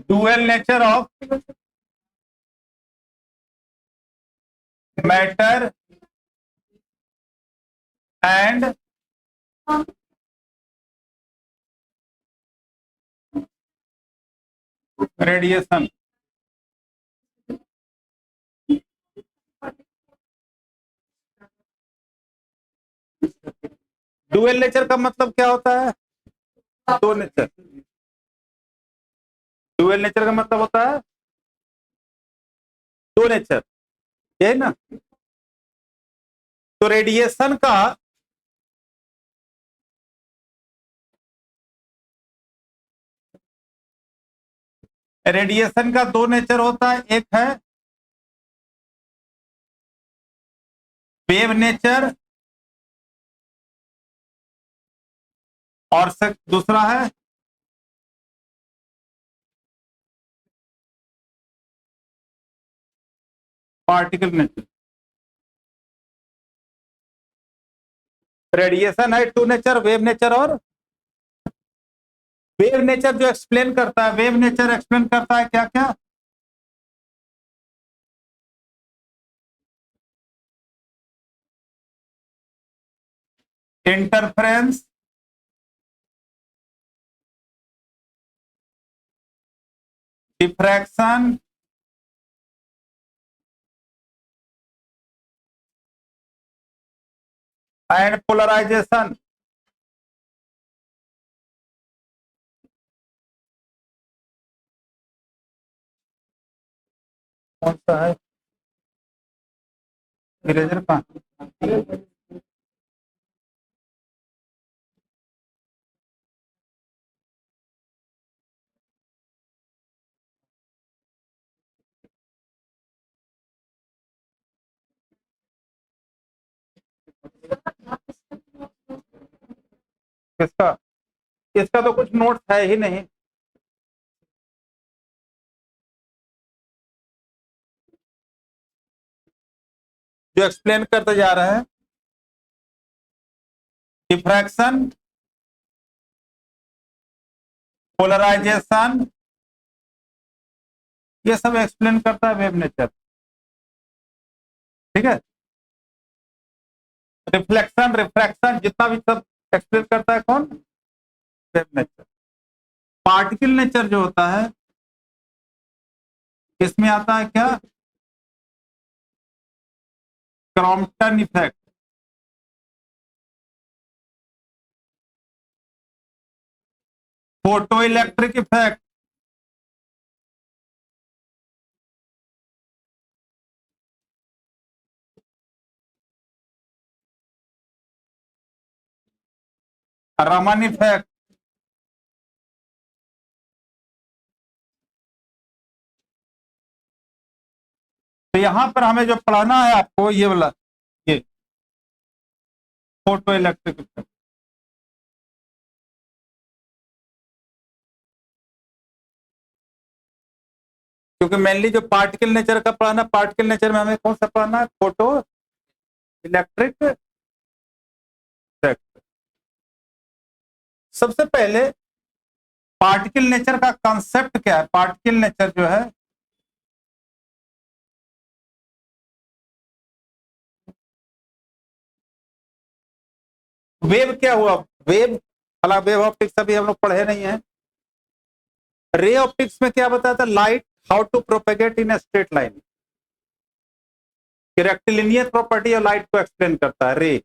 Dual nature of matter and radiation. Dual nature का मतलब क्या होता है? दो नेचर। डुअल नेचर का मतलब होता है दो नेचर, ये ना। तो रेडिएशन का दो नेचर होता है, एक है वेव नेचर और दूसरा है पार्टिकल नेचर। रेडिएशन है टू नेचर, वेव नेचर और वेव नेचर जो एक्सप्लेन करता है, वेव नेचर एक्सप्लेन करता है क्या क्या? Interference, diffraction and polarisation. कौन सा है इरेजर का? किसका? इसका तो कुछ नोट्स है ही नहीं। जो एक्सप्लेन करते जा रहे हैं, डिफ्रैक्शन, पोलराइजेशन, ये सब एक्सप्लेन करता है वेव नेचर। ठीक है, रिफ्लेक्शन, रिफ्रैक्शन, जितना भी सब एक्सप्लेन करता है कौन? Wave nature. पार्टिकल नेचर जो होता है, इसमें आता है क्या? Crompton effect, photo electric effect, Raman effect, तो यहां पर हमें जो पढ़ाना है आपको ये वाला, ये फोटो इलेक्ट्रिक इफेक्ट। क्योंकि मेनली जो पार्टिकल नेचर का पढ़ाना, पार्टिकल नेचर में हमें कौन सा पढ़ाना है? Photo electric effect. सबसे पहले पार्टिकल नेचर का कंसेप्ट क्या है? पार्टिकल नेचर जो है, वेव क्या हुआ? वेव, हालांकि वेव ऑप्टिक्स अभी हम लोग पढ़े नहीं है। रे ऑप्टिक्स में क्या बताया था? Light how to propagate in straight line. Rectilinear property of light को एक्सप्लेन करता है रे।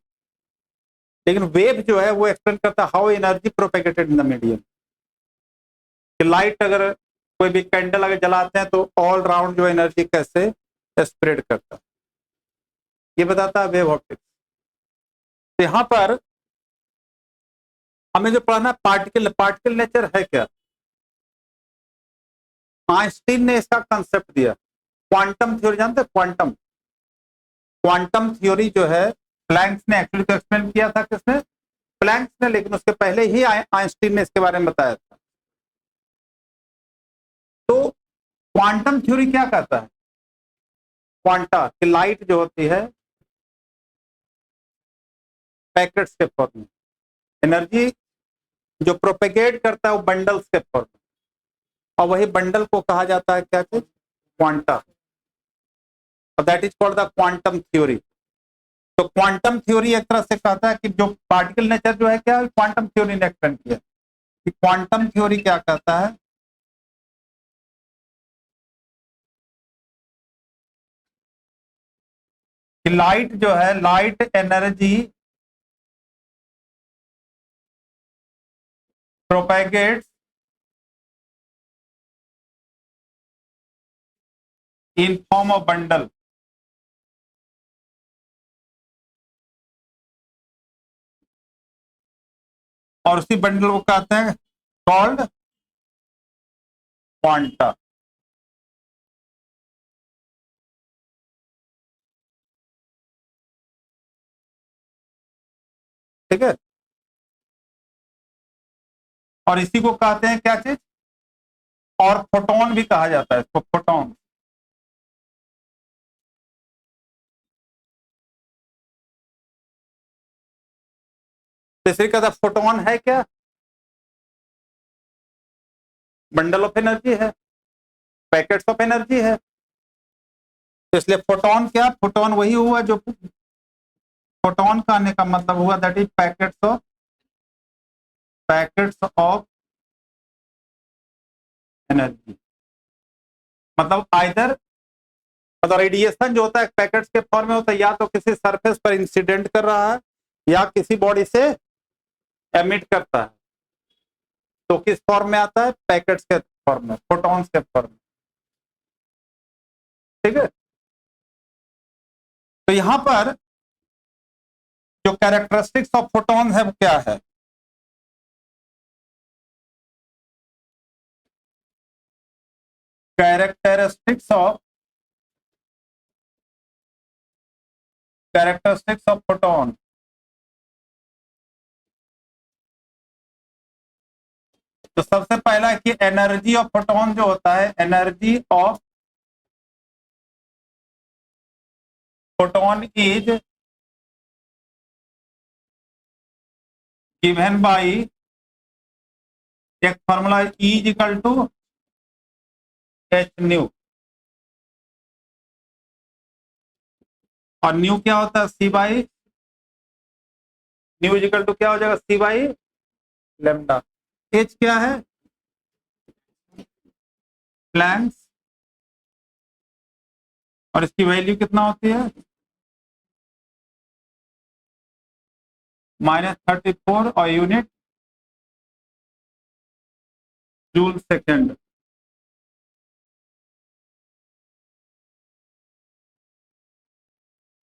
लेकिन वेव जो है वो एक्सप्लेन करता है how energy propagated in the medium. कि लाइट अगर कोई भी कैंडल अगर जलाते हैं तो ऑल राउंड जो एनर्जी कैसे स्प्रेड करता है, ये बताता है वेव ऑप्टिक्स। तो यहाँ पर हमें जो पढ़ना है पार्टिकल, पार्टिकल नेचर है क्या? आइंस्टीन ने इसका कंसेप्ट दिया। क्वांटम थ्योरी जानते हैं? क्वांटम, क्वांटम थ्योरी जो है प्लैंक्स ने एक्चुअली तो एक्सप्लेन किया था। किसने? प्लैंक्स ने, लेकिन उसके पहले ही आइंस्टीन ने इसके बारे में बताया था। तो क्वांटम थ्योरी क्या कहता है? क्वांटा की लाइट जो होती है पैकेट्स के फॉर्म में, एनर्जी जो प्रोपेगेट करता है वो बंडल्स के फॉर्म में। और वही बंडल को कहा जाता है क्या चीज, क्वांटा, और that is called the quantum theory. तो क्वांटम थ्योरी एक तरह से कहता है कि जो पार्टिकल नेचर जो है क्या, क्वांटम थ्योरी ने एक्सप्लेन किया कि क्वांटम थ्योरी क्या कहता है कि लाइट जो है, light energy propagates in form of bundle, और उसी बंडल को कहते हैं कॉल्ड क्वांटा। ठीक है, और इसी को कहते हैं क्या चीज, और फोटोन भी कहा जाता है इसको, फोटोन। तो इसलिए कहता है फोटोन है क्या, बंडल ऑफ एनर्जी है, पैकेट्स ऑफ एनर्जी है। तो इसलिए फोटोन क्या, फोटोन वही हुआ जो, फोटोन का आने का मतलब हुआ that is packets of energy. मतलब आइदर, मतलब रेडिएशन जो होता है पैकेट्स के फॉर्म में होता है, या तो किसी सरफेस पर इंसिडेंट कर रहा है या किसी बॉडी से एमिट करता है। तो किस फॉर्म में आता है, पैकेट्स के फॉर्म में, फोटॉन्स के फॉर्म में। ठीक है, तो यहां पर जो कैरेक्टरिस्टिक्स ऑफ फोटोन है वो क्या है, कैरेक्टरिस्टिक्स ऑफ फोटोन। तो सबसे पहला है कि एनर्जी ऑफ फोटोन जो होता है, energy of photon is given by एक formula, E is equal to H nu, और न्यू क्या होता है, C by, nu is equal to क्या हो जाएगा, सी बाई लेमडा। एच क्या है, प्लैंक्स, और इसकी वैल्यू कितना होती है, -34, और unit joule second.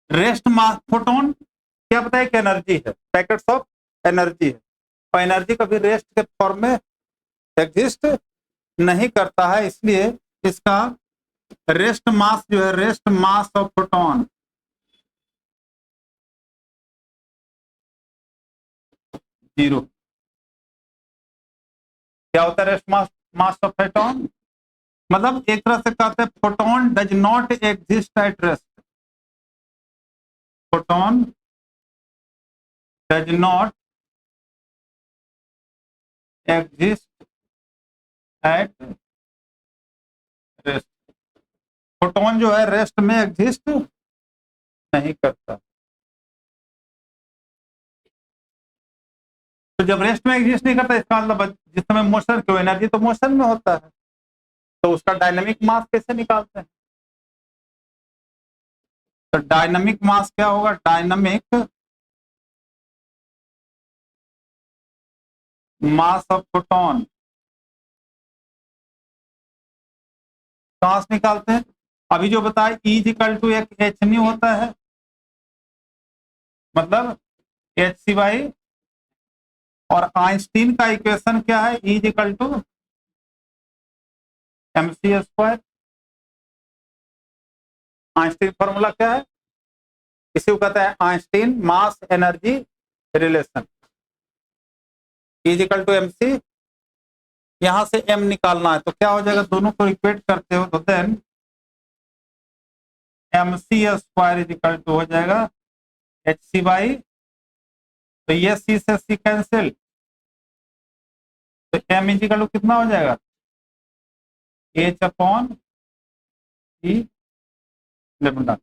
Rest mass photon क्या बताया कि एनर्जी है, पैकेट्स ऑफ एनर्जी है, और एनर्जी कभी रेस्ट के फॉर्म में एग्जिस्ट नहीं करता है, इसलिए इसका रेस्ट मास जो है, rest mass of photon zero. क्या होता है रेस्ट मास ऑफ फोटोन, मतलब एक तरह से कहते हैं photon does not exist at rest, photon does not exist at rest. Photon जो है रेस्ट में एग्जिस्ट नहीं करता। तो जब रेस्ट में एग्जिस्ट नहीं करता, इसका मतलब जिस समय मोशन, क्यों, एनर्जी तो मोशन में होता है, तो उसका डायनामिक मास कैसे निकालते हैं, तो डायनामिक मास क्या होगा, डायनामिक मास ऑफ फोटोन कहां से निकालते हैं, अभी जो बताया E इक्वल टू एक एच न्यू होता है, मतलब एच सी बाई, और आइंस्टीन का इक्वेशन क्या है, E equal to M C square. Einstein formula क्या है, इसी को कहते हैं Einstein mass energy relation, E equal to M C. यहां से m निकालना है, तो क्या हो जाएगा, दोनों को इक्वेट करते हो तो then M C square is equal to हो जाएगा एच सी बाई, तो ये सी से सी कैंसिल, तो एम इज इक्वल टू कितना हो जाएगा, H upon E lambda।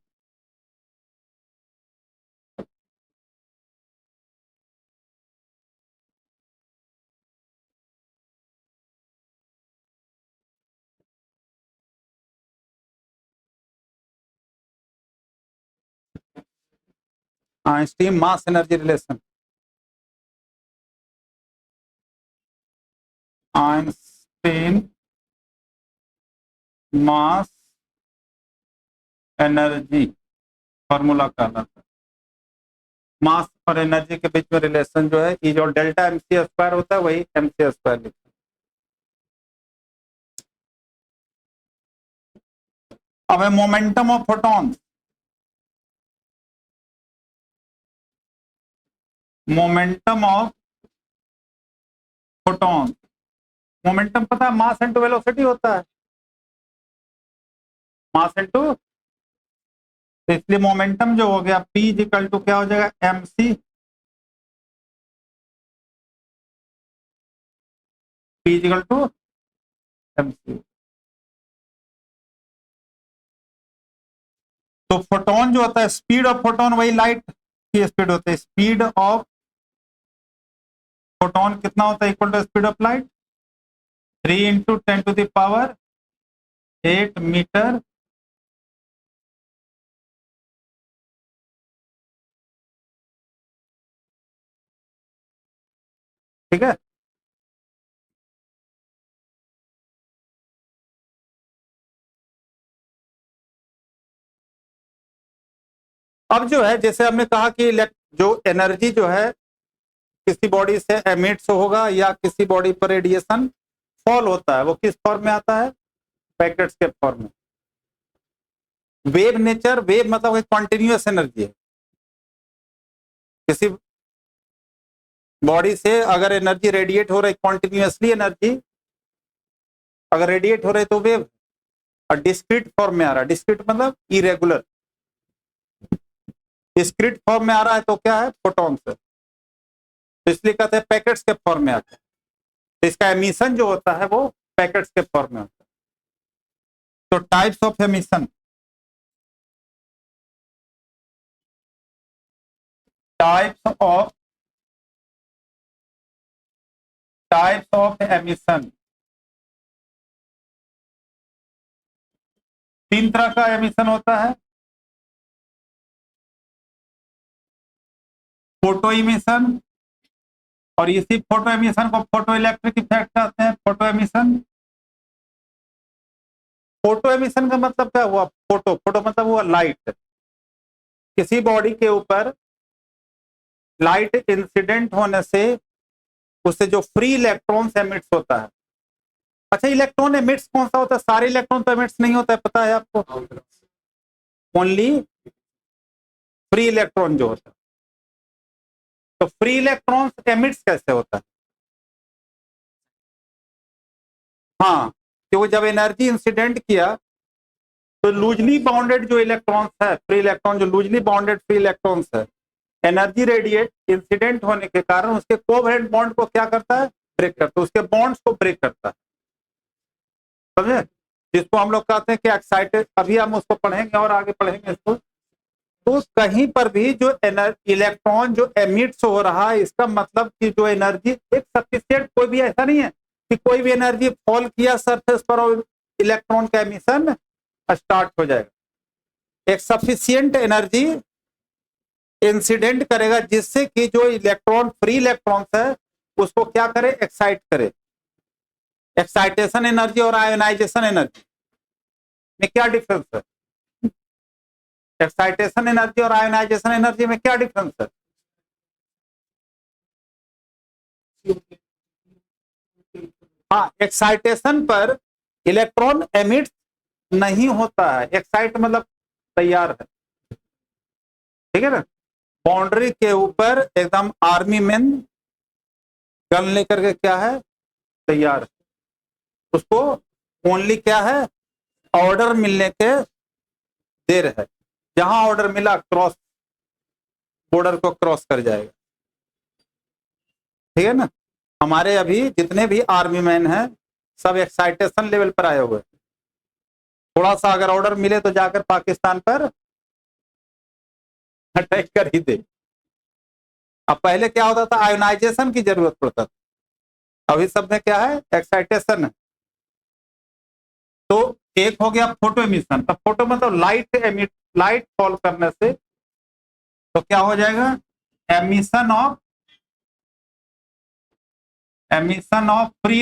Einstein mass energy relation, Einstein mass energy formula कहलाता है। मास और एनर्जी के बीच में रिलेशन जो है, ये जो डेल्टा एमसी स्क्वायर होता है वही एमसी स्क्वायर लिखा है। अब है momentum of photon, momentum of photon. Momentum पता है मास इनटू वेलोसिटी होता है, मास इनटू, तो इसलिए मोमेंटम जो हो गया P इक्वल टू क्या हो जाएगा, MC, P equal to MC। तो फोटोन जो होता है, स्पीड ऑफ फोटोन वही लाइट की स्पीड होती है। स्पीड ऑफ फोटोन कितना होता है, equal to speed of light 3 × 10⁸ metre ठीक है। अब जो है, जैसे हमने कहा कि जो एनर्जी जो है किसी बॉडी से एमिट्स होगा या किसी बॉडी पर रेडिएशन फॉल होता है, वो किस फॉर्म में आता है, पैकेट्स के फॉर्म में। वेव नेचर, वेव मतलब कॉन्टिन्यूअस एनर्जी है। किसी बॉडी से अगर एनर्जी रेडिएट हो रही, कॉन्टिन्यूअसली एनर्जी अगर रेडिएट हो रही तो वेव, और डिस्क्रीट फॉर्म में आ रहा है, डिस्क्रीट मतलब इरेगुलर, डिस्क्रीट फॉर्म में आ रहा है तो क्या है, फोटॉन्स है। तो इसलिए कहते हैं पैकेट्स के फॉर्म में आता है। तो इसका एमिशन जो होता है वो पैकेट्स के फॉर्म में होता है। तो types of emission, types of emission, 3 तरह का एमिशन होता है। फोटो इमिशन, और इसी फोटो एमिशन को फोटो इलेक्ट्रिक इफेक्ट कहते हैं। फोटो एमिशन, फोटो एमिशन का मतलब क्या हुआ, फोटो, फोटो मतलब हुआ लाइट। किसी बॉडी के ऊपर लाइट इंसिडेंट होने से उससे जो फ्री इलेक्ट्रॉन्स एमिट्स होता है। अच्छा, इलेक्ट्रॉन एमिट्स कौन सा होता है, सारे इलेक्ट्रॉन तो एमिट्स नहीं होता है, पता है आपको, ओनली फ्री इलेक्ट्रॉन जो होता है। तो फ्री इलेक्ट्रॉन्स एमिट्स कैसे होता है, हाँ, क्योंकि जब एनर्जी इंसिडेंट किया तो लूजली बाउंडेड जो इलेक्ट्रॉन्स है, फ्री इलेक्ट्रॉन, जो लूजली बाउंडेड फ्री इलेक्ट्रॉन्स है, एनर्जी रेडिएट इंसिडेंट होने के कारण उसके कोवैलेंट बॉन्ड को क्या करता है, ब्रेक करता है, उसके बॉन्ड्स को ब्रेक करता है, समझे, जिसको हम लोग कहते हैं कि एक्साइटेड। अभी हम उसको पढ़ेंगे और आगे पढ़ेंगे इसको। तो कहीं पर भी जो इलेक्ट्रॉन जो एमिट्स हो रहा है, इसका मतलब कि जो एनर्जी एक सफिशिएंट, कोई भी ऐसा नहीं है कि कोई भी एनर्जी फॉल किया सरफेस पर और इलेक्ट्रॉन का एमिशन स्टार्ट हो जाएगा। एक सफिशिएंट एनर्जी इंसिडेंट करेगा जिससे कि जो इलेक्ट्रॉन, फ्री इलेक्ट्रॉन्स है, उसको क्या करे, एक्साइट करे। एक्साइटेशन एनर्जी और आयोनाइजेशन एनर्जी में क्या डिफरेंस है, एक्साइटेशन एनर्जी और आयोनाइजेशन एनर्जी में क्या डिफरेंस है। हाँ, एक्साइटेशन पर इलेक्ट्रॉन एमिट नहीं होता है, एक्साइट मतलब तैयार है, ठीक है ना। बाउंड्री के ऊपर एकदम आर्मी मैन गन लेकर के क्या है, तैयार है। उसको ओनली क्या है, ऑर्डर मिलने के देर है, जहां ऑर्डर मिला क्रॉस, बॉर्डर को क्रॉस कर जाएगा, ठीक है ना। हमारे अभी जितने भी आर्मी मैन हैं सब एक्साइटेशन लेवल पर आए हुए हैं। थोड़ा सा अगर ऑर्डर मिले तो जाकर पाकिस्तान पर अटैक कर ही दे। अब पहले क्या होता था, आयोनाइजेशन की जरूरत पड़ता था, अभी सब में क्या है, एक्साइटेशन है। तो एक हो गया फोटो एमिशन। तो फोटो मतलब लाइट फॉल करने से तो क्या हो जाएगा, emission of free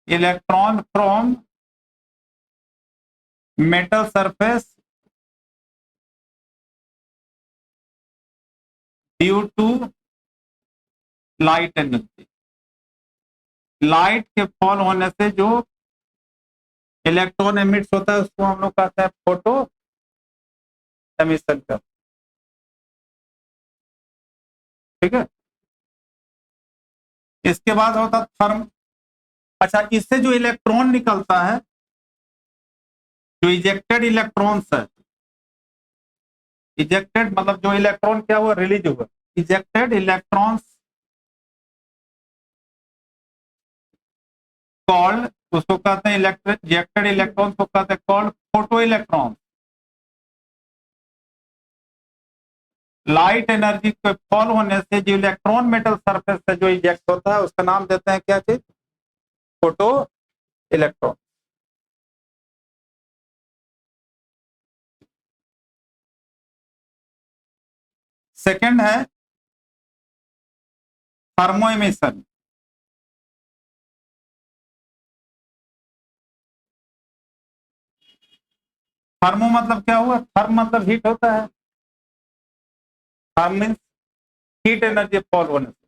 electron from metal surface due to light energy. Light के फॉल होने से जो इलेक्ट्रॉन एमिट्स होता है उसको हम लोग कहते हैं फोटो एमिशन का। ठीक है, इसके बाद होता थर्म। अच्छा, इससे जो इलेक्ट्रॉन निकलता है, जो इजेक्टेड इलेक्ट्रॉन्स है, इजेक्टेड मतलब जो इलेक्ट्रॉन क्या हुआ, रिलीज हुआ, इजेक्टेड इलेक्ट्रॉन्स कॉल्ड, उसको कहते हैं इजेक्टेड इलेक्ट्रॉन्स को कहते हैं called photo electron. Light energy के फॉल होने से जो इलेक्ट्रॉन मेटल सरफेस से जो इजेक्ट होता है उसका नाम देते हैं क्या चीज, फोटो इलेक्ट्रॉन। सेकंड है थर्मो एमिशन। थर्मो मतलब क्या हुआ, थर्म मतलब हीट होता है, therm means heat energy fall होने से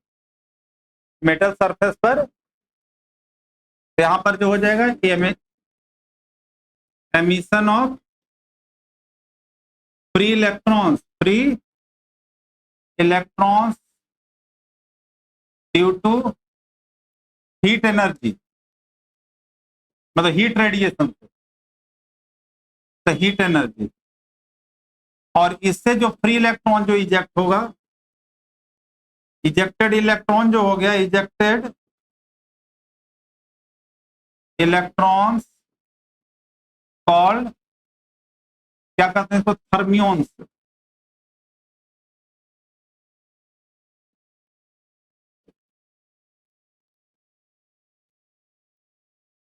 मेटल सरफेस पर, यहां पर जो हो जाएगा emission of free electrons due to heat energy, मतलब हीट रेडिएशन से हीट एनर्जी। और इससे जो फ्री इलेक्ट्रॉन जो इजेक्ट होगा, इजेक्टेड इलेक्ट्रॉन जो हो गया, इजेक्टेड इलेक्ट्रॉन्स कॉल्ड, क्या कहते हैं इसको, थर्मियंस।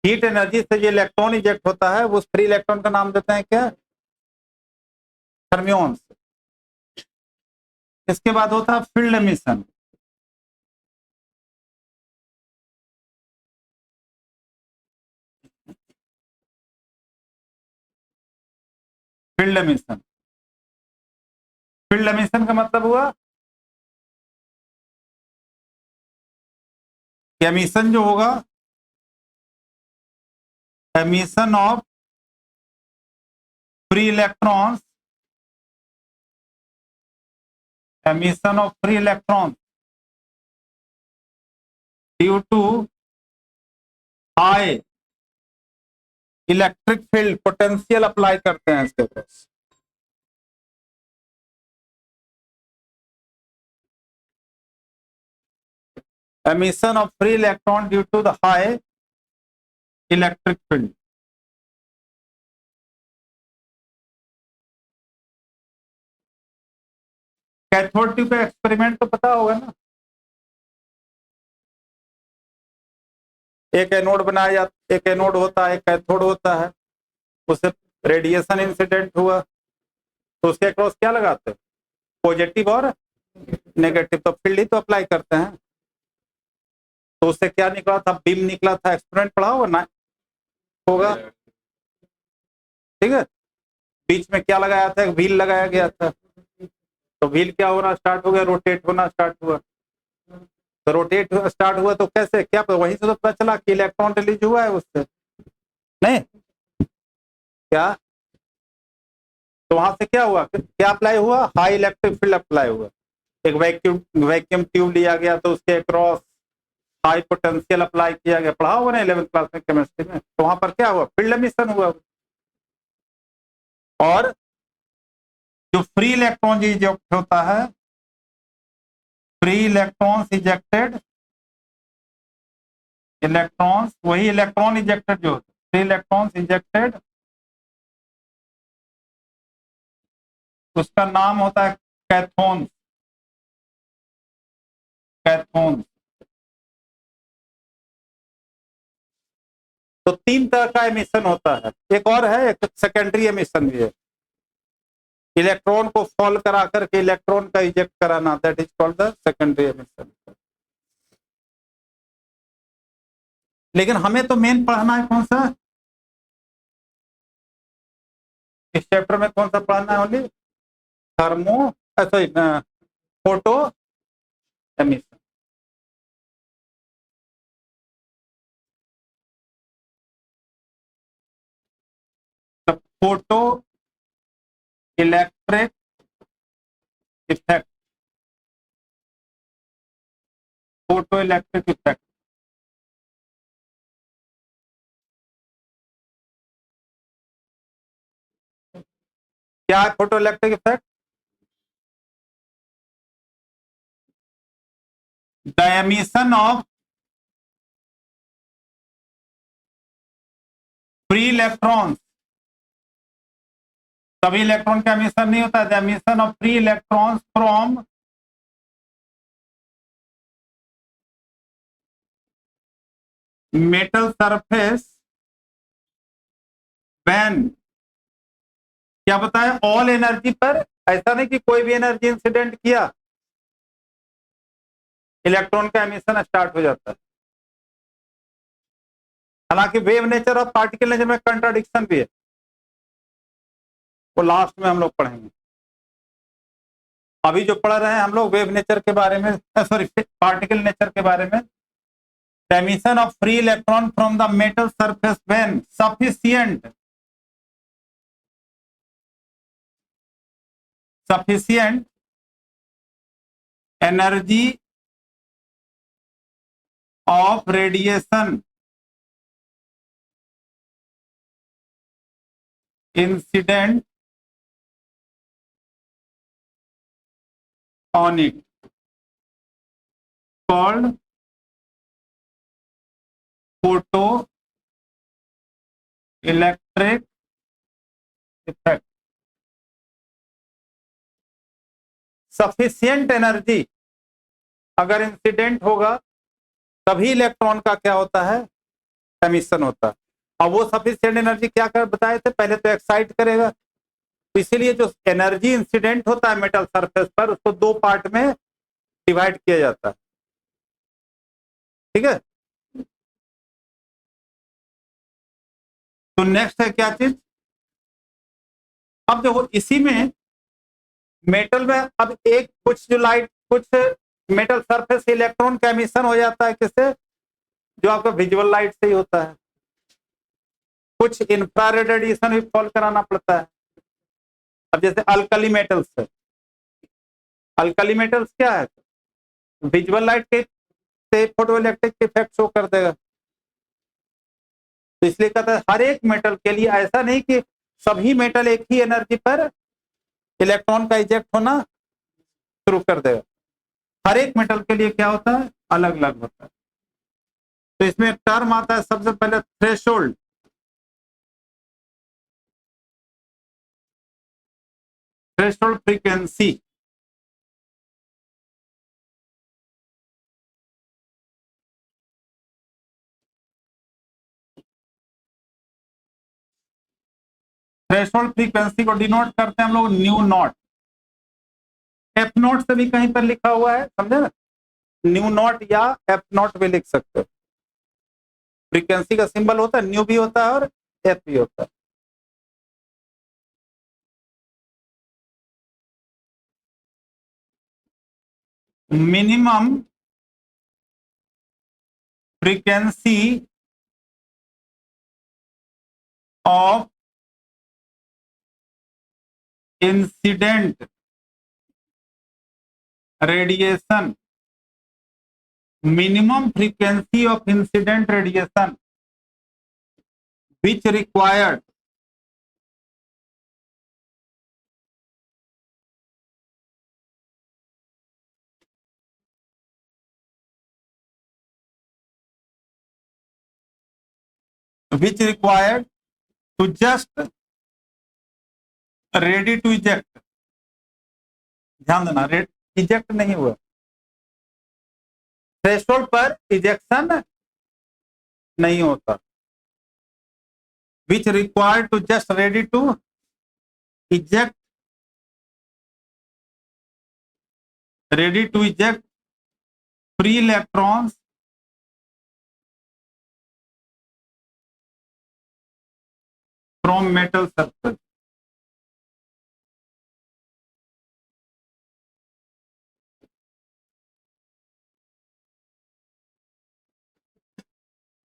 हीट एनर्जी से जो इलेक्ट्रॉन इजेक्ट होता है उस फ्री इलेक्ट्रॉन का नाम देते हैं क्या, थर्मियंस। इसके बाद होता है field emission. Field emission, field emission का मतलब हुआ एमिशन जो होगा, emission of free electrons, emission of free electrons due to high electric field potential apply करते हैं इसके पास। Emission of free electron due to the high electric field. Cathode tube का एक्सपेरिमेंट तो पता होगा ना, एक एनोड बनाया जाता, एक एनोड होता है, एक कैथोड होता है, उससे रेडिएशन इंसिडेंट हुआ तो उसके अक्रॉस क्या लगाते हैं, पॉजिटिव और नेगेटिव, तो फील्ड ही तो अप्लाई करते हैं। तो उससे क्या निकला था, बीम निकला था, एक्सपेरिमेंट पढ़ा होगा ना, होगा, ठीक है। बीच में क्या लगाया था, एक व्हील लगाया गया था, तो व्हील क्या होना स्टार्ट हो गया, रोटेट होना स्टार्ट हुआ। तो रोटेट स्टार्ट हुआ तो कैसे, क्या वहीं से तो पता चला कि इलेक्ट्रॉन रिलीज हुआ है उससे, नहीं क्या, तो वहां से क्या हुआ, क्या अप्लाई हुआ, हाई इलेक्ट्रिक फील्ड अप्लाई हुआ। एक वैक्यूम ट्यूब लिया गया तो उसके अक्रॉस हाई पोटेंशियल अप्लाई किया गया, पढ़ा होगा ना 11th क्लास में केमिस्ट्री में, तो वहां पर क्या हुआ, फील्ड एमिशन हुआ। और जो फ्री इलेक्ट्रॉन इजेक्ट होता है, फ्री इलेक्ट्रॉन्स इजेक्टेड इलेक्ट्रॉन्स, वही इलेक्ट्रॉन इजेक्टेड जो होते हैं, 3 इलेक्ट्रॉन्स इंजेक्टेड, उसका नाम होता है कैथोन। कैथोन। तो 3 तरह का एमिशन होता है, एक और है, एक सेकेंडरी एमिशन भी है। इलेक्ट्रॉन को फॉल करा करके इलेक्ट्रॉन का इजेक्ट कराना, that is called the secondary emission. लेकिन हमें तो मेन पढ़ना है कौन सा, इस चैप्टर में कौन सा पढ़ना है, only thermo, sorry, photo emission. Photo electric effect. Photo electric effect क्या है? Photo electric effect, the emission of free electrons. सभी इलेक्ट्रॉन का एमिशन नहीं होता, the emission of free electrons from metal surface when, क्या बताया, ऑल एनर्जी पर, ऐसा नहीं कि कोई भी एनर्जी इंसिडेंट किया इलेक्ट्रॉन का एमिशन स्टार्ट हो जाता है। हालांकि वेव नेचर और पार्टिकल नेचर में कंट्राडिक्शन भी है, वो लास्ट में हम लोग पढ़ेंगे। अभी जो पढ़ रहे हैं हम लोग वेव नेचर के बारे में, सॉरी पार्टिकल नेचर के बारे में। The emission of free electron from the metal surface when sufficient energy of radiation incident on it called photoelectric effect। Sufficient energy अगर इंसिडेंट होगा तभी इलेक्ट्रॉन का क्या होता है, एमिशन होता है। अब वो सफिशियंट एनर्जी क्या कर बताए थे, पहले तो एक्साइट करेगा, तो इसीलिए जो एनर्जी इंसिडेंट होता है मेटल सरफेस पर, उसको 2 पार्ट में डिवाइड किया जाता है। ठीक है, तो नेक्स्ट है क्या चीज, अब देखो इसी में मेटल में अब एक कुछ जो लाइट, कुछ मेटल सरफेस से इलेक्ट्रॉन का एमिशन हो जाता है, किससे, जो आपका विजुअल लाइट से ही होता है। कुछ इंफ्रारेड रेडिएशन भी फॉल कराना पड़ता है। अब जैसे अल्कली मेटल्स है, अल्कली मेटल्स क्या है, विजुअल लाइट के से फोटो इलेक्ट्रिक इफेक्ट शो कर देगा। तो इसलिए कहता है हर एक मेटल के लिए, ऐसा नहीं कि सभी मेटल एक ही एनर्जी पर इलेक्ट्रॉन का इजेक्ट होना शुरू कर देगा। हर एक मेटल के लिए क्या होता है, अलग अलग होता है। तो इसमें एक टर्म आता है सबसे पहले, threshold. Threshold frequency, threshold frequency को डिनोट करते हैं हम लोग न्यू नॉट। एफ नॉट से भी कहीं पर लिखा हुआ है, समझे ना, न्यू नॉट या एफ नॉट भी लिख सकते हो। फ्रीक्वेंसी का सिंबल होता है, न्यू भी होता है और एफ भी होता है। Minimum frequency of incident radiation, minimum frequency of incident radiation which required which required to just ready to eject, ध्यान देना, इजेक्ट नहीं हुआ, थ्रेशोल्ड पर इजेक्शन नहीं होता, which required to just ready to eject, ready to eject free electrons from metal surface.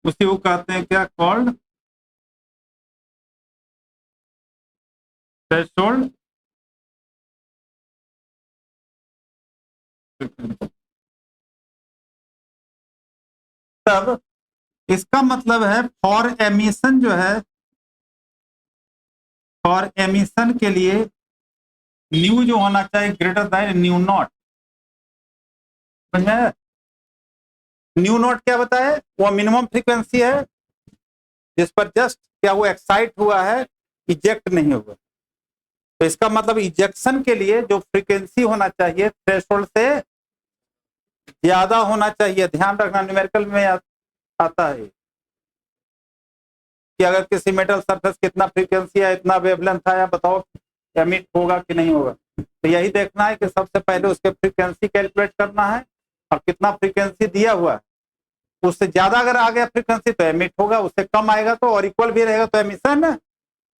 उसी को कहते हैं क्या, कॉल्ड थ्रेशोल्ड। तब इसका मतलब है फॉर एमिशन जो है, फॉर एमिशन के लिए न्यू जो होना चाहिए ग्रेटर देन न्यू नॉट, समझे? न्यू नॉट क्या बताए, वो मिनिमम फ्रीक्वेंसी है जिस पर जस्ट क्या वो एक्साइट हुआ है, इजेक्ट नहीं हुआ। तो इसका मतलब इजेक्शन के लिए जो फ्रीक्वेंसी होना चाहिए थ्रेशोल्ड से ज्यादा होना चाहिए। ध्यान रखना, न्यूमेरिकल में आता है कि अगर किसी मेटल सरफेस कितना फ्रीक्वेंसी है, इतना वेवलेंथ आया, बताओ एमिट होगा कि नहीं होगा। तो यही देखना है कि सबसे पहले उसके फ्रीक्वेंसी कैलकुलेट करना है, और कितना फ्रीक्वेंसी दिया हुआ है, उससे ज्यादा अगर आ गया फ्रीक्वेंसी तो एमिट होगा, उससे कम आएगा तो, और इक्वल भी रहेगा तो एमिशन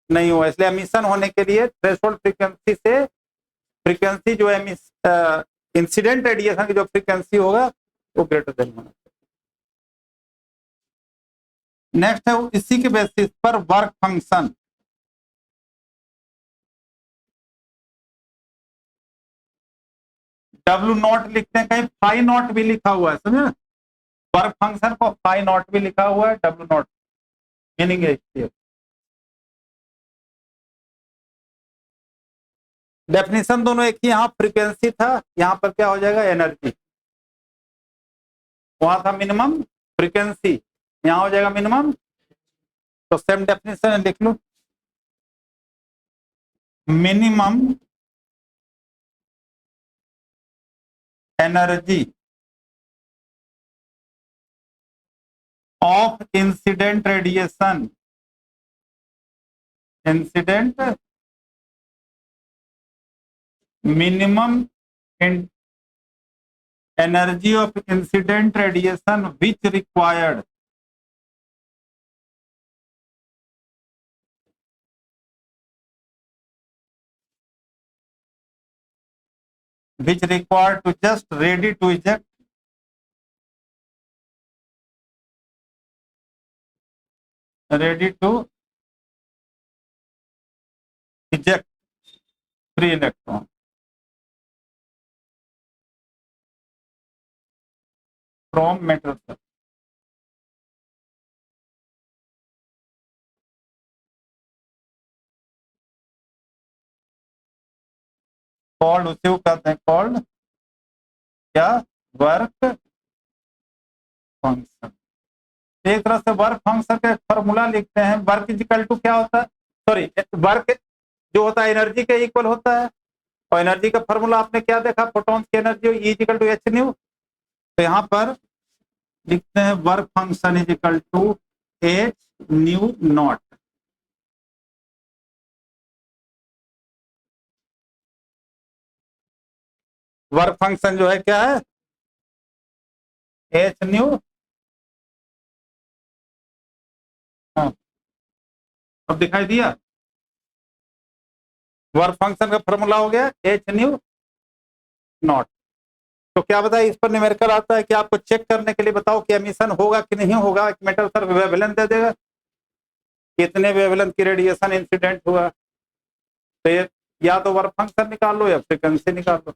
नहीं होगा। इसलिए एमिशन होने के लिए थ्रेशोल्ड फ्रीक्वेंसी से फ्रीक्वेंसी जो इंसिडेंट रेडिएशन की जो फ्रीक्वेंसी होगा वो ग्रेटर देन होना। नेक्स्ट है इसी के बेसिस पर वर्क फंक्शन। डब्ल्यू नॉट लिखते हैं, कहीं फाई नॉट भी लिखा हुआ है, समझे? वर्क फंक्शन को फाई नॉट भी लिखा हुआ है, डब्ल्यू नॉट मीनिंग है। डेफिनेशन दोनों एक ही, यहाँ फ्रीक्वेंसी था, यहाँ पर क्या हो जाएगा, एनर्जी। वहां था मिनिमम फ्रीक्वेंसी, यहाँ हो जाएगा मिनिमम, तो सेम डेफिनेशन लिख लो, minimum energy of incident radiation, incident minimum energy of incident radiation which required to just ready to eject free electron from metal surface। Called उसे कहते हैं, कॉल्ड क्या, वर्क फंक्शन। एक तरह से वर्क फंक्शन का फॉर्मूला लिखते हैं, वर्क इजिकल टू क्या होता है, सॉरी, वर्क जो होता है एनर्जी के इक्वल होता है, और एनर्जी का फॉर्मूला आपने क्या देखा, फोटॉन्स की energy E is equal to H nu. तो यहाँ पर लिखते हैं work function is equal to H nu naught. Work function जो है क्या है, एच न्यू, हाँ, अब दिखाई दिया, वर्क फंक्शन का फॉर्मूला हो गया एच न्यू नॉट। तो क्या बताया, इस पर न्यूमेरिकल आता है कि आपको चेक करने के लिए बताओ कि एमिशन होगा कि नहीं होगा, एक मेटल सर वेवलेंथ दे देगा, कितने वेवलेंथ की रेडिएशन इंसिडेंट हुआ, तो ये या तो वर्क फंक्शन निकाल लो या फ्रीक्वेंसी निकाल लो,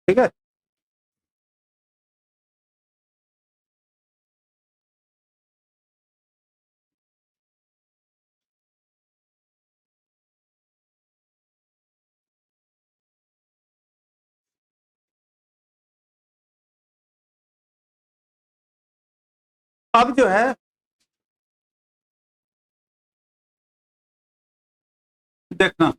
ठीक है। अब जो है देखना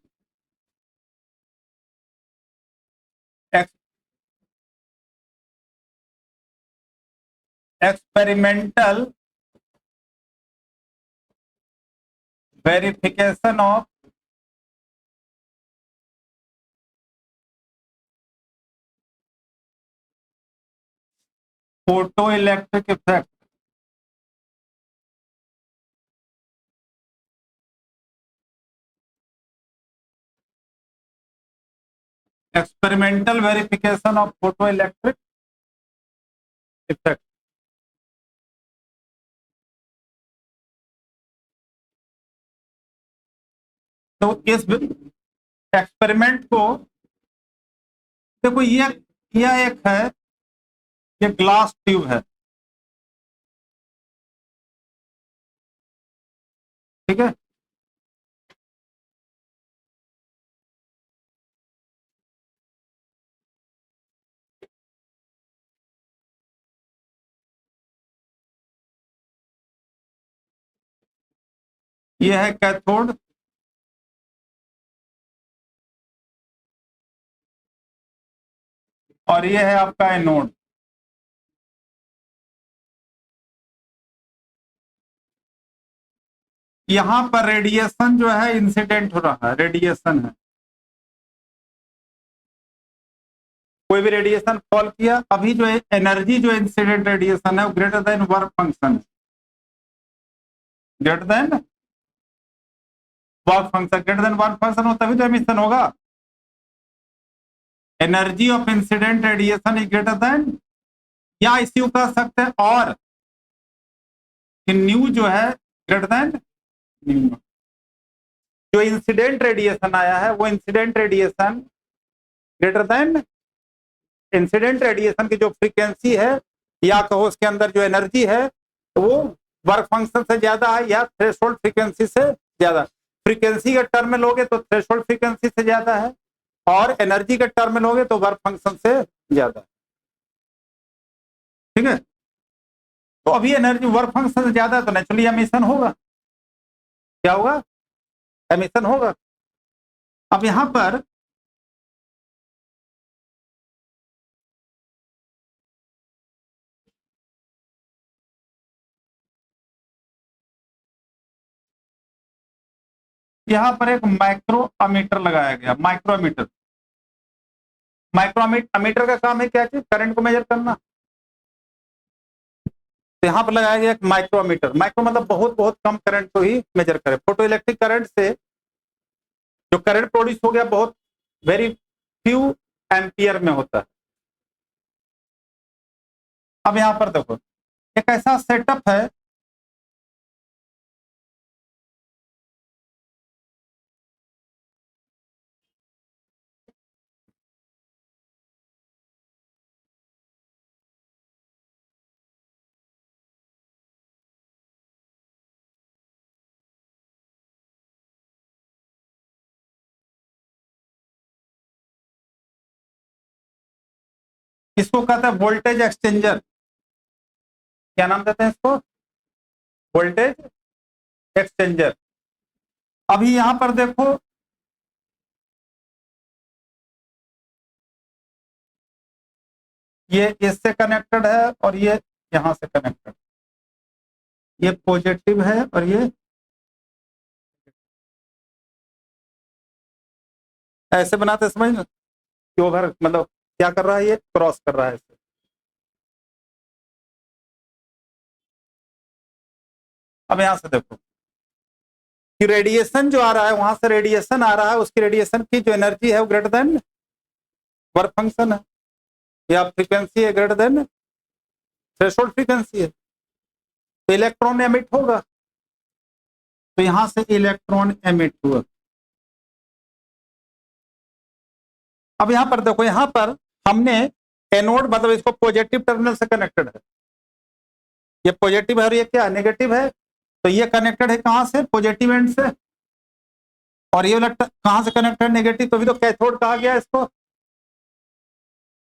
experimental verification of photo electric effect. Experimental verification of photo electric effect. तो इस एक्सपेरिमेंट को देखो, यह एक है, ये ग्लास ट्यूब है, ठीक है। यह है कैथोड, और यह है आपका एनोड। यहां पर रेडिएशन जो है इंसिडेंट हो रहा है, रेडिएशन है, कोई भी रेडिएशन फॉल किया, अभी जो है एनर्जी जो इंसिडेंट रेडिएशन है वो greater than work function, greater than work function, greater than work function हो तभी तो एमिशन होगा। Energy of incident radiation is greater than, या इसी को कह सकते हैं और न्यू जो है ग्रेटर देन न्यू। जो इंसिडेंट रेडिएशन आया है वो incident radiation greater than, incident radiation की जो फ्रीक्वेंसी है या कहो उसके अंदर जो एनर्जी है वो वर्क फंक्शन से ज्यादा है या थ्रेशोल्ड फ्रीक्वेंसी से ज्यादा। फ्रीक्वेंसी के टर्म में लोगे तो थ्रेशोल्ड फ्रीक्वेंसी से ज्यादा है, और एनर्जी के टर्म में लोगे तो वर्क फंक्शन से ज्यादा है, ठीक है। तो अभी एनर्जी वर्क फंक्शन से ज्यादा है तो नेचुरली एमिशन होगा। क्या होगा? एमिशन होगा। अब यहां पर एक माइक्रो अमीटर लगाया गया, माइक्रो अमीटर। माइक्रो अमीटर का काम है क्या चीज? करंट को मेजर करना। तो यहाँ पर लगाया गया एक माइक्रोमीटर। माइक्रो मतलब बहुत बहुत कम करंट को ही मेजर करे। फोटो इलेक्ट्रिक करंट से जो करंट प्रोड्यूस हो गया बहुत वेरी फ्यू एम्पियर में होता है। अब यहाँ पर देखो एक ऐसा सेटअप है, इसको कहते हैं वोल्टेज एक्सचेंजर। क्या नाम देते हैं इसको? Voltage exchanger. अभी यहां पर देखो ये इससे कनेक्टेड है और ये यहां से कनेक्टेड, ये पॉजिटिव है और ये ऐसे बनाते समझ ना कि ओवर मतलब क्या कर रहा है, ये क्रॉस कर रहा है इसे। अब यहां से देखो कि रेडिएशन जो आ रहा है वहां से रेडिएशन आ रहा है, उसकी रेडिएशन की जो एनर्जी है वो ग्रेटर देन वर्क फंक्शन है, या फ्रीक्वेंसी है ग्रेटर देन थ्रेशोल्ड फ्रीक्वेंसी है, तो इलेक्ट्रॉन एमिट होगा। तो यहां से इलेक्ट्रॉन एमिट हुआ। अब यहां पर देखो, यहां पर हमने एनोड मतलब इसको पॉजिटिव टर्मिनल से कनेक्टेड है, ये पॉजिटिव है और ये क्या नेगेटिव है, तो ये कनेक्टेड है कहां से? पॉजिटिव एंड से। और ये कहां से कनेक्टेड? नेगेटिव, तो भी तो कैथोड कहा गया इसको।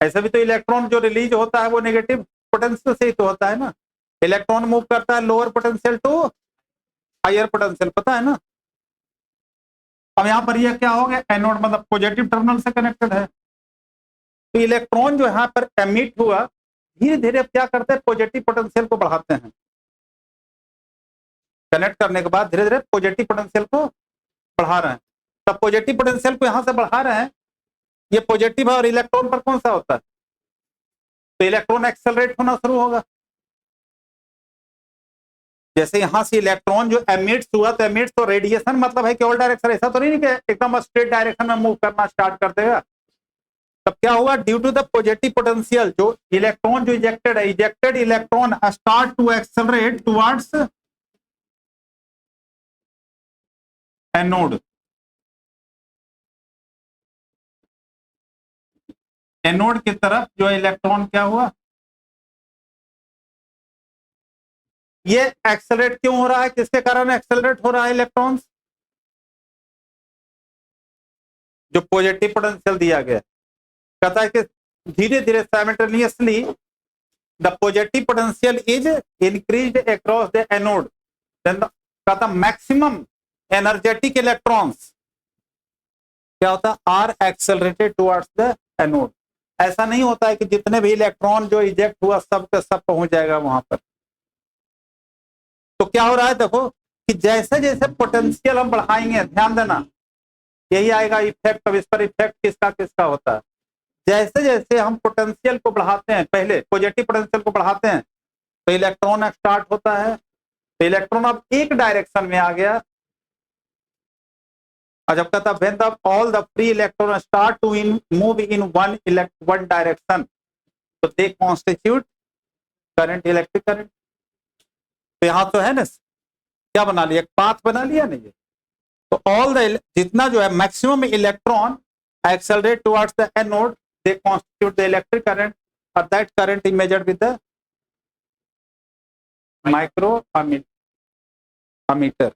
ऐसे भी तो इलेक्ट्रॉन जो रिलीज होता है वो नेगेटिव पोटेंशियल से ही तो होता है ना। इलेक्ट्रॉन मूव करता है lower potential to higher potential, पता है ना। अब यहाँ पर ये क्या हो गया, एनोड मतलब पॉजिटिव टर्मिनल से कनेक्टेड है, तो इलेक्ट्रॉन जो यहाँ पर एमिट हुआ धीरे धीरे क्या करते हैं, पॉजिटिव पोटेंशियल को बढ़ाते हैं। कनेक्ट करने के बाद धीरे धीरे पॉजिटिव पोटेंशियल को बढ़ा रहे हैं। तब पॉजिटिव पोटेंशियल को यहां से बढ़ा रहे हैं, ये पॉजिटिव है, और इलेक्ट्रॉन पर कौन सा होता है, तो इलेक्ट्रॉन एक्सेलरेट होना शुरू होगा। जैसे यहां से इलेक्ट्रॉन जो एमिट्स हुआ, तो एमिट्स तो रेडिएशन मतलब है कि ऑल डायरेक्शन, ऐसा तो नहीं कि एकदम स्ट्रेट डायरेक्शन में मूव करना स्टार्ट कर देगा। तब क्या होगा, due to the positive potential जो इलेक्ट्रॉन जो इजेक्टेड है, ejected electron start to accelerate towards anode. Anode की तरफ जो इलेक्ट्रॉन क्या हुआ, ये एक्सेलरेट क्यों हो रहा है, किसके कारण एक्सेलरेट हो रहा है इलेक्ट्रॉन्स, जो पॉजिटिव पोटेंशियल दिया गया, कहता है कि धीरे धीरे simultaneously the positive potential is increased across the anode, कहता मैक्सिमम एनर्जेटिक इलेक्ट्रॉन्स क्या होता है, are accelerated towards the anode. ऐसा नहीं होता है कि जितने भी इलेक्ट्रॉन जो इजेक्ट हुआ सब के सब पहुंच जाएगा वहां पर। तो क्या हो रहा है, देखो कि जैसे जैसे पोटेंशियल हम बढ़ाएंगे, ध्यान देना यही आएगा इफेक्ट। अब इस पर इफेक्ट किसका किसका होता है, जैसे जैसे हम पोटेंशियल को बढ़ाते हैं, पहले पॉजिटिव पोटेंशियल को बढ़ाते हैं तो इलेक्ट्रॉन स्टार्ट होता है, तो इलेक्ट्रॉन अब एक डायरेक्शन में आ गया, और जब कहता when the all the free electron start to move in one direction, तो they constitute current, electric current. तो यहां तो है ना, क्या बना लिया, एक पाथ बना लिया ना ये। तो ऑल द जितना जो है maximum electron accelerate towards the anode, they constitute the electric current, और that current is measured with the micro ammeter.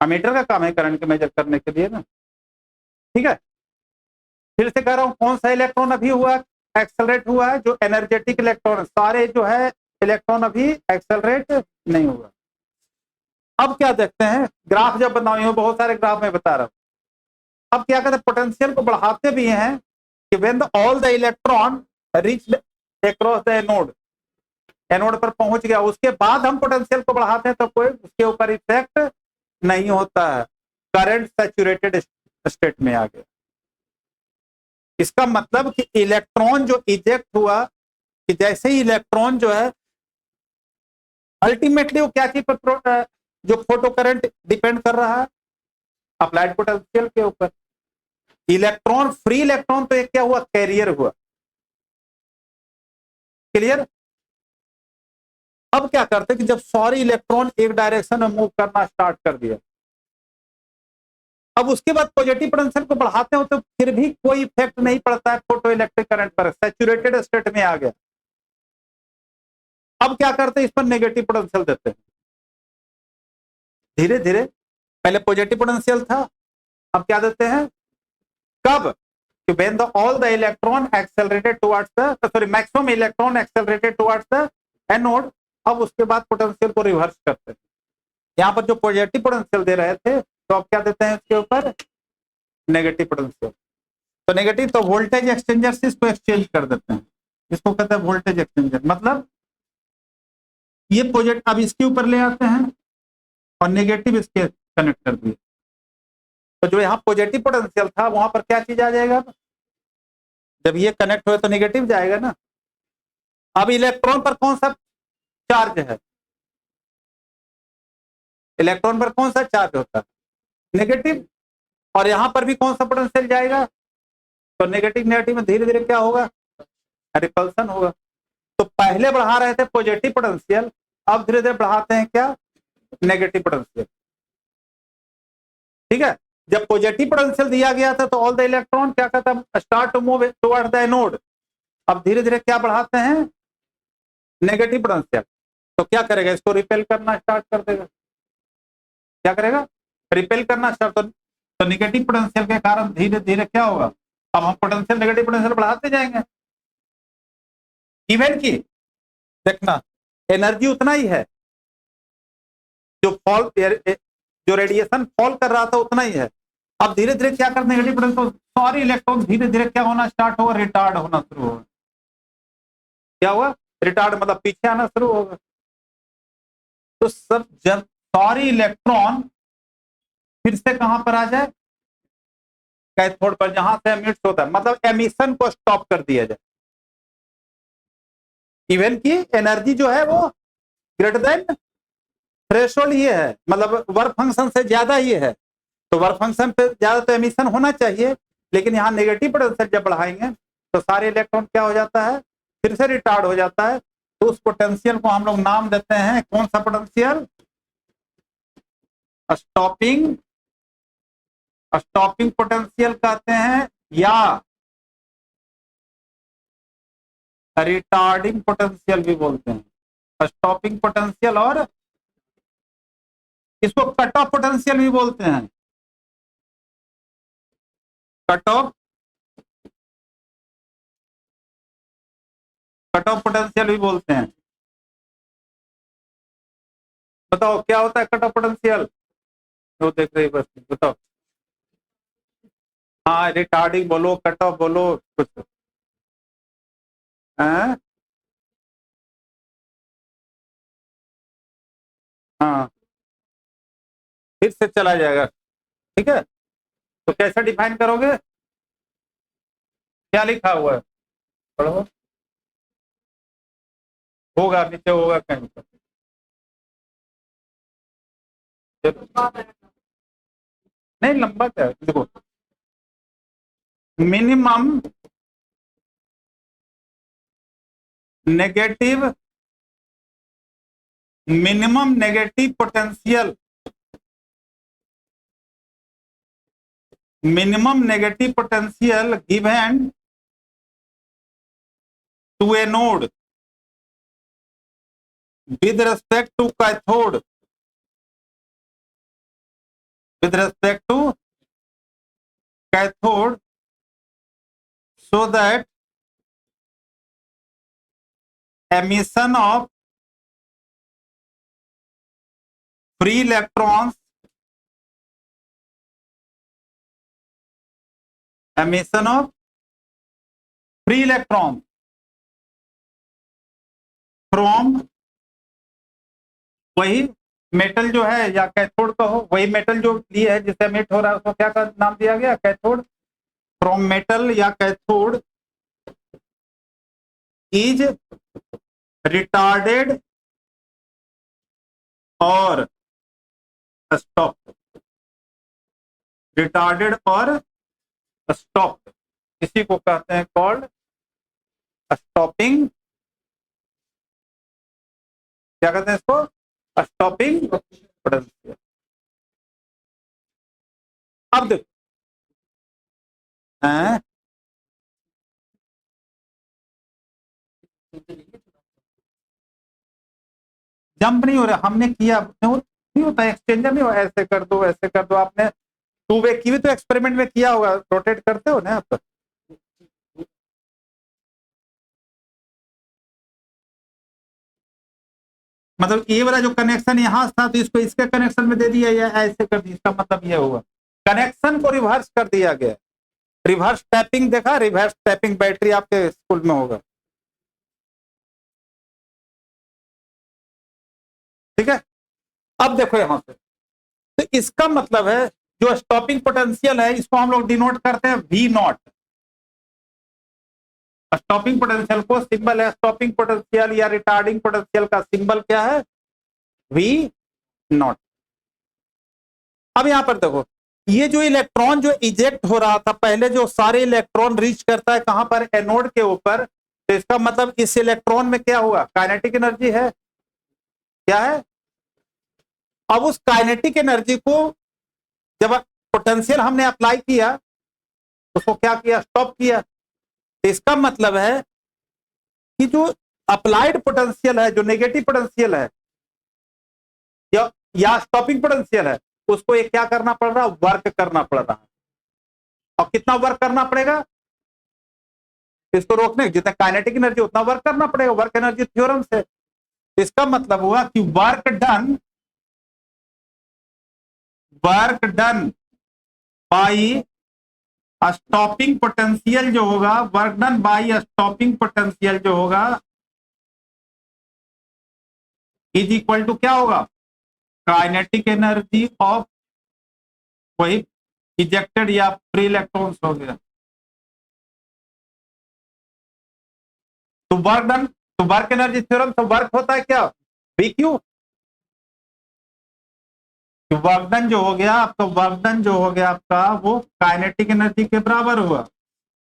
Ammeter का काम है करंट के मेजर करने के लिए ना, ठीक है। फिर से कह रहा हूं, कौन सा इलेक्ट्रॉन अभी हुआ एक्सेलरेट हुआ है, जो एनर्जेटिक इलेक्ट्रॉन, सारे जो है इलेक्ट्रॉन अभी एक्सेलरेट नहीं हुआ। अब क्या देखते हैं, ग्राफ जब बनाई हो, बहुत सारे ग्राफ में बता रहा हूं। अब क्या कहते हैं, पोटेंशियल को बढ़ाते भी हैं कि when all the electron reach across the anode, anode पर पहुंच गया, उसके बाद हम पोटेंशियल को बढ़ाते हैं तो कोई उसके ऊपर इफेक्ट नहीं होता है, करंट सैचुरेटेड स्टेट में आ गया। इसका मतलब कि इलेक्ट्रॉन जो इजेक्ट हुआ, कि जैसे ही इलेक्ट्रॉन जो है अल्टीमेटली वो क्या चीज पर, जो फोटो करंट डिपेंड कर रहा है, अप्लाइड पोटेंशियल के ऊपर। इलेक्ट्रॉन फ्री इलेक्ट्रॉन तो एक क्या हुआ, कैरियर हुआ, क्लियर। अब क्या करते हैं कि जब सारे इलेक्ट्रॉन एक डायरेक्शन में मूव करना स्टार्ट कर दिया, अब उसके बाद पॉजिटिव पोटेंशियल को बढ़ाते हो तो फिर भी कोई इफेक्ट नहीं पड़ता है फोटो इलेक्ट्रिक करंट पर, सैचुरेटेड स्टेट में आ गया। अब क्या करते हैं, इस पर नेगेटिव पोटेंशियल देते हैं धीरे धीरे। पहले पॉजिटिव पोटेंशियल था, अब क्या देते हैं, कब, when the all the electron accelerated towards the maximum electron accelerated towards the anode, अब उसके बाद पोटेंशियल को रिवर्स करते हैं। यहाँ पर जो पॉजिटिव पोटेंशियल दे रहे थे, तो अब क्या देते हैं इसके ऊपर, नेगेटिव पोटेंशियल। तो नेगेटिव, तो वोल्टेज एक्सचेंजर से इसको एक्सचेंज कर देते हैं, इसको कहते हैं वोल्टेज एक्सचेंजर। मतलब ये पॉजिटिव अब इसके ऊपर ले आते हैं और नेगेटिव इसके कनेक्ट कर दिए, तो जो यहाँ पॉजिटिव पोटेंशियल था वहां पर क्या चीज आ जाएगा, जब ये कनेक्ट हुए तो नेगेटिव जाएगा ना। अब इलेक्ट्रॉन पर कौन सा चार्ज है, इलेक्ट्रॉन पर कौन सा चार्ज होता है, नेगेटिव, और यहां पर भी कौन सा पोटेंशियल जाएगा, तो नेगेटिव नेगेटिव में धीरे धीरे क्या होगा, रिपल्सन होगा। तो पहले बढ़ा रहे थे पॉजिटिव पोटेंशियल, अब धीरे धीरे बढ़ाते हैं क्या, नेगेटिव पोटेंशियल, ठीक है। जब पॉजिटिव पोटेंशियल दिया गया था तो ऑल द इलेक्ट्रॉन क्या कहता है, start to move towards the anode. अब धीरे धीरे क्या बढ़ाते हैं, नेगेटिव पोटेंशियल, तो क्या करेगा, इसको रिपेल करना स्टार्ट कर देगा। क्या करेगा, रिपेल करना स्टार्ट। तो नेगेटिव पोटेंशियल के कारण धीरे धीरे क्या होगा, अब हम पोटेंशियल नेगेटिव पोटेंशियल बढ़ाते जाएंगे, इवन की देखना एनर्जी उतना ही है, जो फॉल जो रेडिएशन फॉल कर रहा था उतना ही है। अब धीरे धीरे क्या करते हैं, नेगेटिव पोटेंशियल, सारे इलेक्ट्रॉन धीरे धीरे क्या होना स्टार्ट होगा, रिटार्ड होना शुरू होगा। क्या हुआ, रिटार्ड मतलब पीछे आना शुरू होगा। तो सब जब सारे इलेक्ट्रॉन फिर से कहां पर आ जाए, कैथोड पर, जहां से एमिट होता है, मतलब एमिशन को स्टॉप कर दिया जाए। इवन की एनर्जी जो है वो ग्रेटर देन थ्रेशोल्ड ये है, मतलब वर्क फंक्शन से ज्यादा ये है। तो वर्क फंक्शन पे ज्यादा तो एमिशन होना चाहिए, लेकिन यहाँ नेगेटिव पोटेंशियल जब बढ़ाएंगे तो सारे इलेक्ट्रॉन क्या हो जाता है, फिर से रिटार्ड हो जाता है। तो उस पोटेंशियल को हम लोग नाम देते हैं, कौन सा पोटेंशियल, स्टॉपिंग, स्टॉपिंग पोटेंशियल कहते हैं, या रिटार्डिंग पोटेंशियल भी बोलते हैं। स्टॉपिंग पोटेंशियल और इसको कट ऑफ पोटेंशियल भी बोलते हैं, कट ऑफ पोटेंशियल भी बोलते हैं। बताओ क्या होता है कट ऑफ पोटेंशियल, जो देख रहे बस बताओ। हाँ, रिटार्डिंग बोलो, कट ऑफ बोलो, कुछ हाँ हाँ, फिर से चला जाएगा। ठीक है, तो कैसे डिफाइन करोगे, क्या लिखा हुआ है, पढ़ो, होगा नीचे होगा कहीं पर। नहीं लंबा क्या है, देखो, minimum negative, minimum negative potential, minimum negative potential given to anode with respect to cathode, with respect to cathode, so that emission of free electrons, emission of free electrons from वही metal जो है, या cathode का हो, वही metal जो लिए है जिससे एमिट हो रहा है उसको क्या का नाम दिया गया, कैथोड। फ्रॉम मेटल या कैथोड इज रिटार्डेड और स्टॉप, रिटार्डेड और स्टॉप, इसी को कहते हैं कॉल्ड स्टॉपिंग, क्या कहते हैं इसको, स्टॉपिंग पोटेंशियल। अब देखो जंप नहीं हो रहा, हमने किया नहीं होता, एक्सचेंजर नहीं हो, ऐसे कर दो ऐसे कर दो, आपने टू वे की भी तो एक्सपेरिमेंट में किया होगा, रोटेट करते हो ना आप। मतलब ये वाला जो कनेक्शन यहाँ था तो इसको इसके कनेक्शन में दे दिया, या ऐसे कर दिया, इसका मतलब ये हुआ कनेक्शन को रिवर्स कर दिया गया। रिवर्स टैपिंग देखा, रिवर्स टैपिंग बैटरी आपके स्कूल में होगा, ठीक है। अब देखो यहां से, तो इसका मतलब है जो स्टॉपिंग पोटेंशियल है इसको हम लोग डिनोट करते हैं वी नॉट। स्टॉपिंग पोटेंशियल को सिंबल है, स्टॉपिंग पोटेंशियल या रिटार्डिंग पोटेंशियल का सिंबल क्या है, वी नॉट। अब यहां पर देखो, ये जो इलेक्ट्रॉन जो इजेक्ट हो रहा था पहले, जो सारे इलेक्ट्रॉन रीच करता है कहां पर, एनोड के ऊपर, तो इसका मतलब इस इलेक्ट्रॉन में क्या हुआ, काइनेटिक एनर्जी है, क्या है। अब उस काइनेटिक एनर्जी को जब पोटेंशियल हमने अप्लाई किया, उसको क्या किया, स्टॉप किया। तो इसका मतलब है कि जो अप्लाइड पोटेंशियल है, जो नेगेटिव पोटेंशियल है या स्टॉपिंग पोटेंशियल है, उसको एक क्या करना पड़ रहा है, वर्क करना पड़ रहा है। और कितना वर्क करना पड़ेगा इसको रोकने, जितना काइनेटिक एनर्जी उतना वर्क करना पड़ेगा, वर्क एनर्जी थ्योरम से। इसका मतलब हुआ कि work done work done by stopping potential जो होगा, work done by stopping potential जो होगा इज इक्वल टू क्या होगा, काइनेटिक एनर्जी ऑफ वही इजेक्टेड या फ्री इलेक्ट्रॉन्स हो गया। तो वर्क डन, तो वर्क एनर्जी थ्योरम, तो वर्क होता है क्या, VQ। वर्क डन जो हो गया आपका, वर्क डन जो हो गया आपका वो काइनेटिक एनर्जी के बराबर हुआ।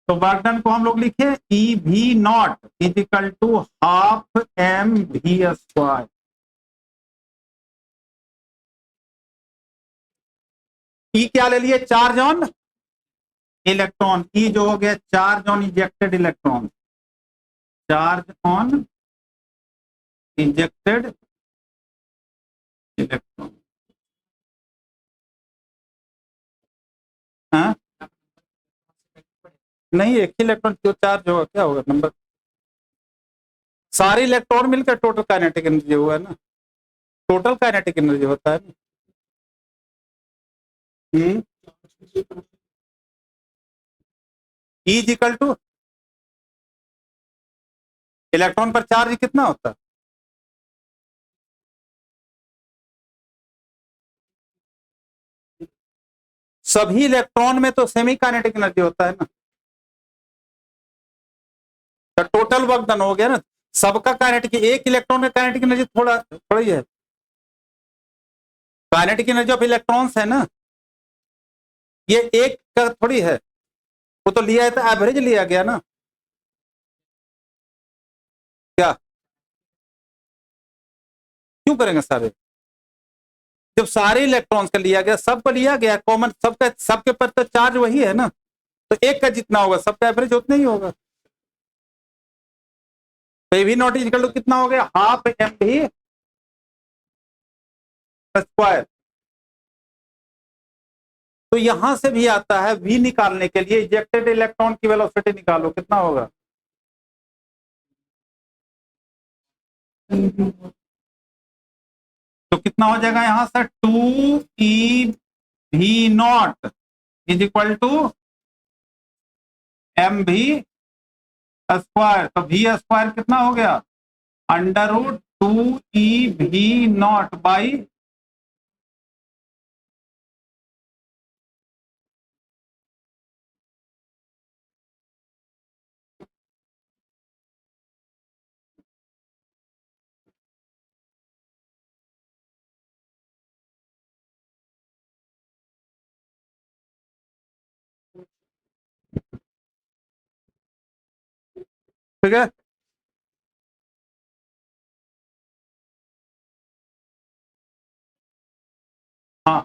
तो वर्क डन को हम लोग लिखे EV0 is equal to half mv²। E क्या ले लिए, चार्ज ऑन इलेक्ट्रॉन, ई जो हो गया charge on ejected electron, charge on injected electron. हाँ नहीं, एक ही इलेक्ट्रॉन क्यों चार्ज होगा, क्या होगा नंबर, सारे इलेक्ट्रॉन मिलकर टोटल काइनेटिक एनर्जी हुआ है ना, टोटल काइनेटिक एनर्जी होता है ना। E is equal two electron पर चार्ज कितना होता है, सभी इलेक्ट्रॉन में तो सेमी काइनेटिक एनर्जी होता है ना, तो टोटल वर्क डन हो गया ना, सबका काइनेटिक, एक इलेक्ट्रॉन का काइनेटिक एनर्जी थोड़ा थोड़ा ही है, काइनेटिक एनर्जी ऑफ इलेक्ट्रॉन्स है ना, ये एक का थोड़ी है, वो तो लिया है तो एवरेज लिया गया ना, क्या क्यों करेंगे सारे, जब सारे इलेक्ट्रॉन्स का लिया गया, सबको लिया गया कॉमन, सबका सबके पर तो चार्ज वही है ना, तो एक का जितना होगा सबका एवरेज उतना ही होगा। तो V0 इक्वल टू कितना हो गया, हाफ mv²। तो यहां से भी आता है V निकालने के लिए इजेक्टेड इलेक्ट्रॉन की वेलोसिटी निकालो, कितना होगा, तो कितना हो जाएगा यहां से 2EV0 is equal to mv²। तो V² कितना हो गया, √2EV0 बाई ठीक है। हाँ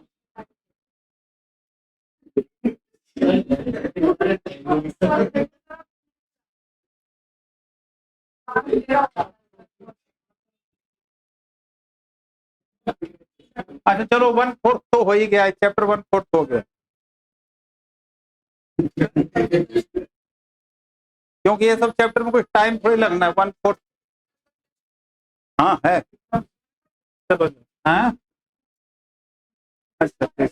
अच्छा चलो 1/4 तो हो ही गया, चैप्टर 1/4 हो गया क्योंकि ये सब चैप्टर में कुछ टाइम थोड़ी लगना है, 1/4। हाँ है, चलो हाँ अच्छा ठीक।